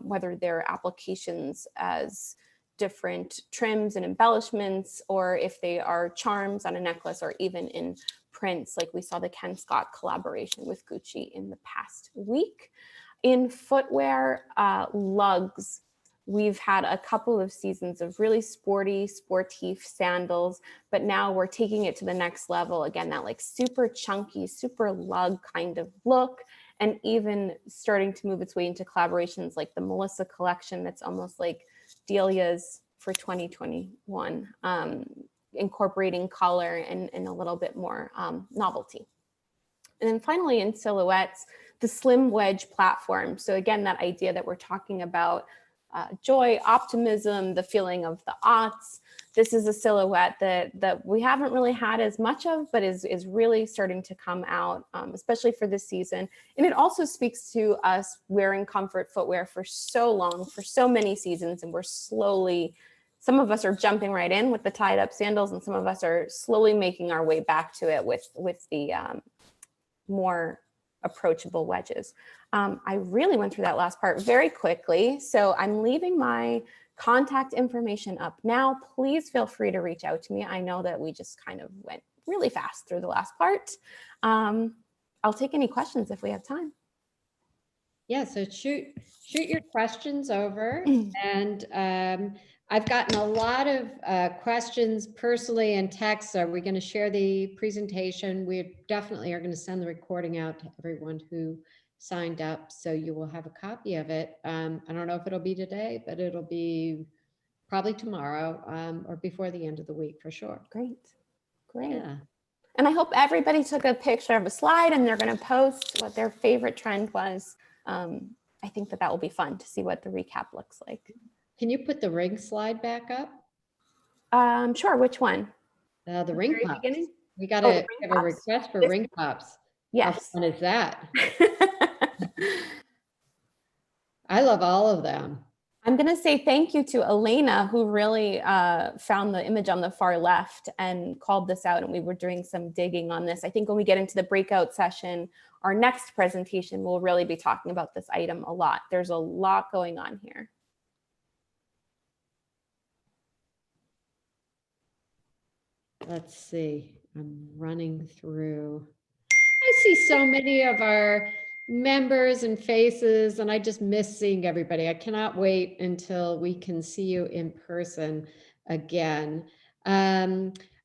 whether they're applications as different trims and embellishments, or if they are charms on a necklace, or even in prints, like we saw the Ken Scott collaboration with Gucci in the past week. In footwear, lugs, we've had a couple of seasons of really sporty, sportif sandals, but now we're taking it to the next level. Again, that like super chunky, super lug kind of look, and even starting to move its way into collaborations like the Melissa collection that's almost like Delia's for 2021, incorporating color and a little bit more novelty. And then finally in silhouettes, the slim wedge platform. So again, that idea that we're talking about joy, optimism, the feeling of the aughts. This is a silhouette that we haven't really had as much of, but is really starting to come out, especially for this season. And it also speaks to us wearing comfort footwear for so long, for so many seasons, and we're slowly, some of us are jumping right in with the tied up sandals, and some of us are slowly making our way back to it with the more approachable wedges. I really went through that last part very quickly, so I'm leaving my contact information up now. Please feel free to reach out to me. I know that we just kind of went really fast through the last part. I'll take any questions if we have time. Yeah, so shoot your questions over, and I've gotten a lot of questions personally and texts. Are we going to share the presentation? We definitely are going to send the recording out to everyone who signed up, so you will have a copy of it. I don't know if it'll be today, but it'll be probably tomorrow, or before the end of the week for sure. Great. Yeah. And I hope everybody took a picture of a slide and they're going to post what their favorite trend was. I think that will be fun to see what the recap looks like. Can you put the ring slide back up? Sure. Which one? The ring pops. Beginning? We got a request for ring pops. Yes. How fun is that? I love all of them. I'm going to say thank you to Elena, who really found the image on the far left and called this out, and we were doing some digging on this. I think when we get into the breakout session, our next presentation, we'll really be talking about this item a lot. There's a lot going on here. Let's see, I'm running through. I see so many of our members and faces, and I just miss seeing everybody. I cannot wait until we can see you in person again.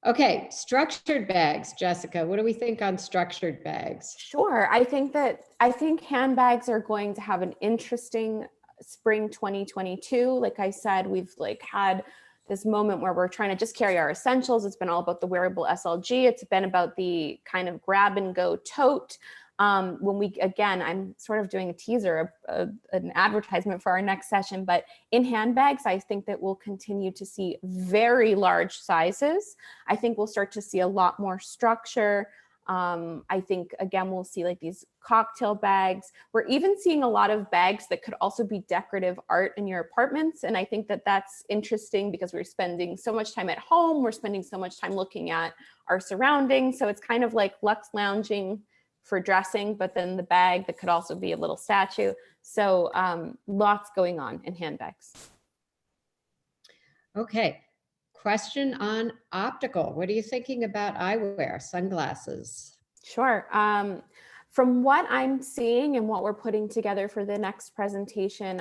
Okay, structured bags, Jessica, what do we think on structured bags? Sure, I think handbags are going to have an interesting spring 2022. Like I said, we've like had this moment where we're trying to just carry our essentials. It's been all about the wearable SLG. It's been about the kind of grab and go tote. Again, I'm sort of doing a teaser, an advertisement for our next session, but in handbags, I think that we'll continue to see very large sizes. I think we'll start to see a lot more structure. I think, again, we'll see like these cocktail bags. We're even seeing a lot of bags that could also be decorative art in your apartments. And I think that that's interesting because we're spending so much time at home. We're spending so much time looking at our surroundings. So it's kind of like luxe lounging for dressing, but then the bag that could also be a little statue. So lots going on in handbags. Okay. Question on optical. What are you thinking about eyewear, sunglasses? Sure. From what I'm seeing and what we're putting together for the next presentation,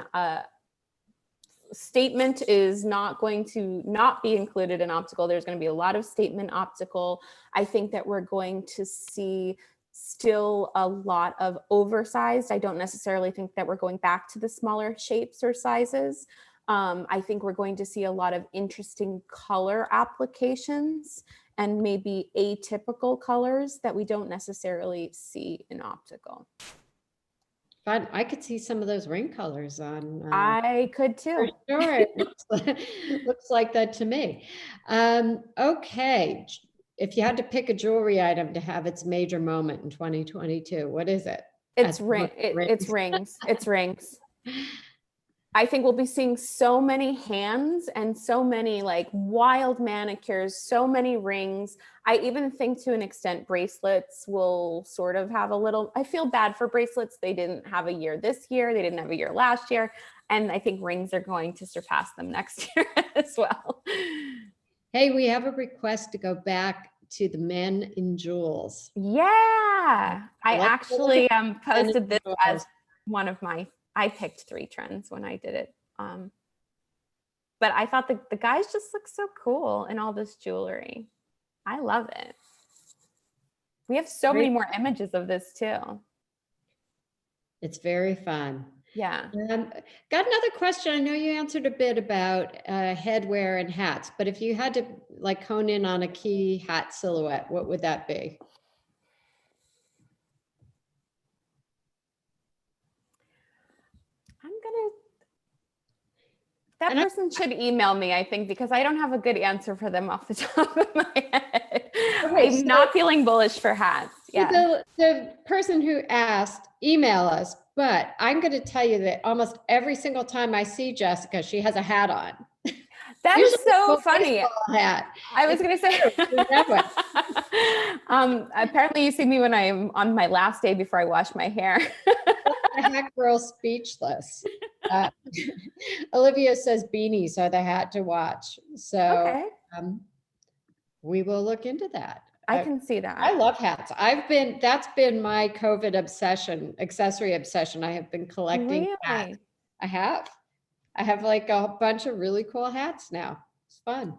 statement is not going to not be included in optical. There's going to be a lot of statement optical. I think that we're going to see still a lot of oversized. I don't necessarily think that we're going back to the smaller shapes or sizes. I think we're going to see a lot of interesting color applications and maybe atypical colors that we don't necessarily see in optical. Fun. I could see some of those ring colors on. I could too. For sure. It looks like that to me. Okay. If you had to pick a jewelry item to have its major moment in 2022, what is it? It's rings. It's rings. I think we'll be seeing so many hands and so many like wild manicures, so many rings. I even think to an extent bracelets will sort of have a little, I feel bad for bracelets. They didn't have a year this year. They didn't have a year last year. And I think rings are going to surpass them next year as well. Hey, we have a request to go back to the men in jewels. Yeah, I actually posted this as one of my, I picked 3 trends when I did it. But I thought the guys just look so cool in all this jewelry. I love it. We have so many more images of this too. It's very fun. Yeah. Got another question. I know you answered a bit about headwear and hats, but if you had to like hone in on a key hat silhouette, what would that be? That person should email me, I think, because I don't have a good answer for them off the top of my head. Okay, I'm not feeling bullish for hats. Yeah. The person who asked, email us, but I'm going to tell you that almost every single time I see Jessica, she has a hat on. That is so funny. Hat. I was going to say, apparently you see me when I'm on my last day before I wash my hair. The hat girl speechless. Olivia says beanies are the hat to watch. So we will look into that. I can see that. I love hats. That's been my COVID obsession, accessory obsession. I have been collecting hats. I have like a bunch of really cool hats now. It's fun.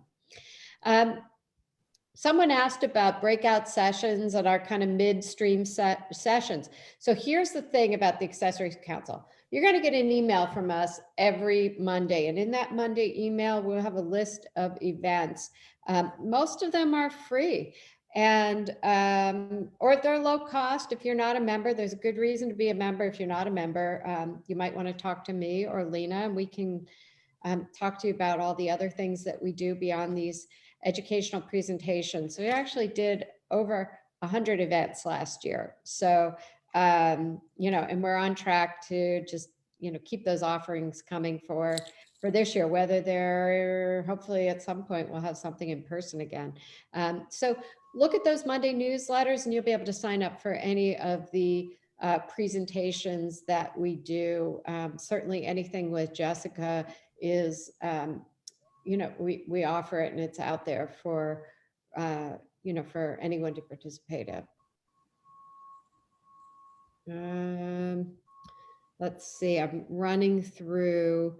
Someone asked about breakout sessions and our kind of midstream sessions. So here's the thing about the Accessories Council. You're going to get an email from us every Monday. And in that Monday email, we'll have a list of events. Most of them are free. And or they're low cost. If you're not a member, there's a good reason to be a member. If you're not a member, you might want to talk to me or Lena, and we can talk to you about all the other things that we do beyond these educational presentations. So we actually did over 100 events last year. So, you know, and we're on track to just, you know, keep those offerings coming for this year, whether they're hopefully at some point we'll have something in person again. So look at those Monday newsletters and you'll be able to sign up for any of the presentations that we do. Certainly anything with Jessica is, you know, we offer it and it's out there for, you know, for anyone to participate in. Let's see, I'm running through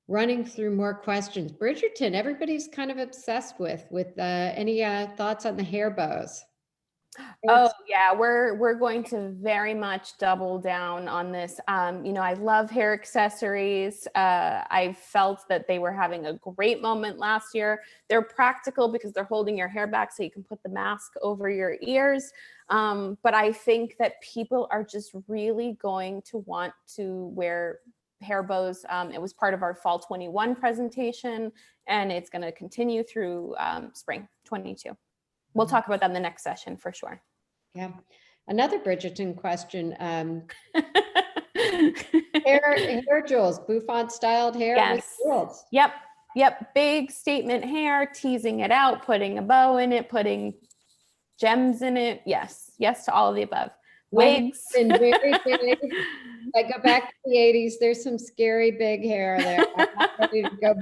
more questions. Bridgerton, everybody's kind of obsessed with any thoughts on the hair bows? Oh yeah, we're going to very much double down on this. You know, I love hair accessories. I felt that they were having a great moment last year. They're practical because they're holding your hair back so you can put the mask over your ears. But I think that people are just really going to want to wear hair bows. It was part of our fall 21 presentation, and it's going to continue through spring 22. We'll talk about that in the next session for sure. Yeah. Another Bridgerton question. Hair jewels, bouffant styled hair Yes. with jewels. Yep. Big statement hair, teasing it out, putting a bow in it, putting gems in it. Yes to all of the above. Wigs. And very big. I go back to the 80s. There's some scary big hair there. I'm not ready to go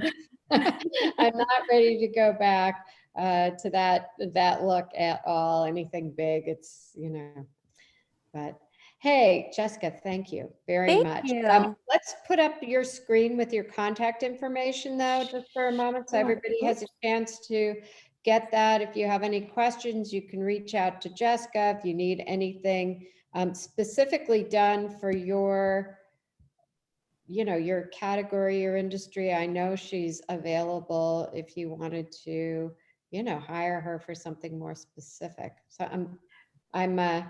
back. I'm not ready to go back to that look at all. Anything big, it's, you know. But hey, Jessica, thank you very much. You. Let's put up your screen with your contact information, though, just for a moment, so everybody has a chance to get that. If you have any questions, you can reach out to Jessica. If you need anything specifically done for your, you know, your category, your industry, I know she's available if you wanted to, you know, hire her for something more specific. So I'm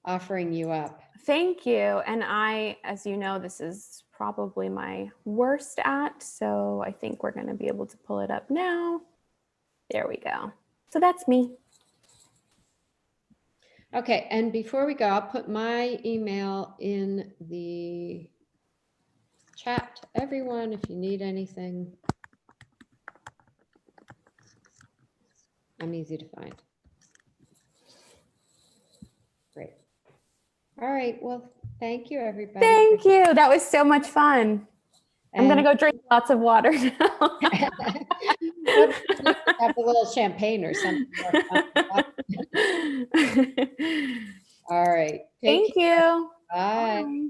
offering you up. Thank you. And I, as you know, this is probably my worst at, so I think we're going to be able to pull it up now. There we go. So that's me. Okay, and before we go, I'll put my email in the chat to everyone if you need anything. I'm easy to find. Great. All right, well, thank you, everybody. Thank you. That was so much fun. I'm going to go drink lots of water now. Have a little champagne or something. All right. Thank you. Bye. Bye.